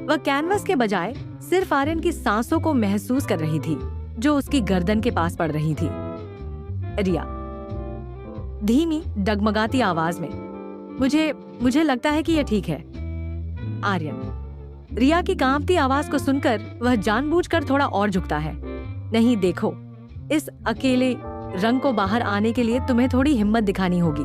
वह कैनवस के बजाय सिर्फ आर्यन की सांसों को महसूस कर रही थी जो उसकी गर्दन के पास पड़ रही थी। रिया धीमी डगमगाती आवाज में, मुझे लगता है कि यह ठीक है। आर्यन रिया की कांपती आवाज को सुनकर वह जानबूझकर थोड़ा और झुकता है। नहीं देखो, इस अकेले रंग को बाहर आने के लिए तुम्हें थोड़ी हिम्मत दिखानी होगी।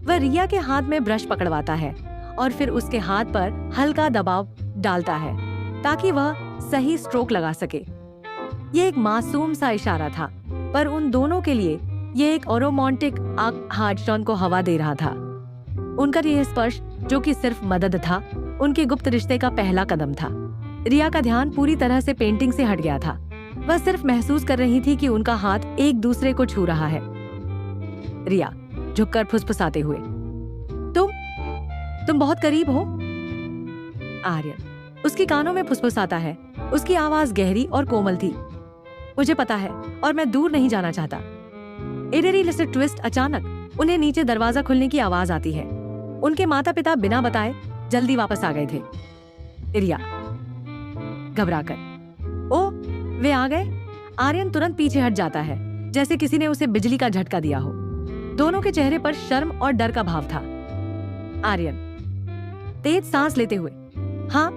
वह रिया के हाथ में ब्रश पकड़वाता है और फिर उसके हाथ पर हल्का दबाव डालता है ताकि वह सही स्ट्रोक लगा सके। यह एक मासूम सा इशारा था, पर उन दोनों के लिए यह एक रोमांटिक हार्टस्टोन को हवा दे रहा था। उनका यह स्पर्श, जो कि सिर्फ मदद था, उनके गुप्त रिश्ते का पहला कदम था। रिया का ध्यान पूरी तरह से पेंटिंग से हट गया था। वह सिर्फ महसूस कर रही थी कि उनका हाथ एक दूसरे को छू रहा है। रिया झुककर फुसफुसाते हुए, तुम बहुत करीब हो। आर्यन उसके कानों में फुसफुसाता है। उसकी आवाज गहरी और कोमल थी। मुझे पता है और मैं दूर नहीं जाना चाहता। इरेरी से ट्विस्ट अचानक उन्हें नीचे दरवाजा खुलने की आवाज आती है। उनके माता पिता बिना बताए जल्दी वापस आ गए थे। रिया घबराकर, ओ वे आ गए। आर्यन तुरंत पीछे हट जाता है, जैसे किसी ने उसे बिजली का झटका दिया हो। दोनों के चेहरे पर शर्म और डर का भाव था। आर्यन तेज सांस लेते हुए, हाँ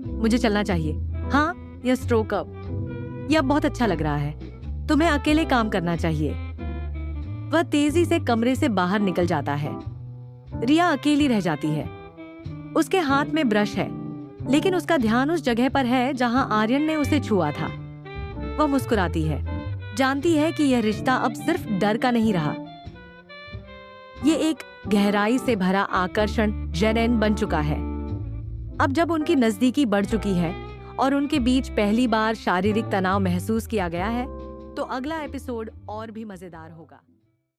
मुझे चलना चाहिए। हाँ, यह स्ट्रोक अब यह बहुत अच्छा लग रहा है। तुम्हें अकेले काम करना चाहिए। वह तेजी से कमरे से बाहर निकल जाता है। रिया अकेली रह जाती है। उसके हाथ में ब्रश है, लेकिन उसका ध्यान उस जगह पर है जहां आर्यन ने उसे छुआ था। वह मुस्कुराती है, जानती है कि यह रिश्ता अब सिर्फ डर का नहीं रहा। ये एक गहराई से भरा आकर्षण जेनेन बन चुका है। अब जब उनकी नजदीकी बढ़ चुकी है और उनके बीच पहली बार शारीरिक तनाव महसूस किया गया है, तो अगला एपिसोड और भी मजेदार होगा।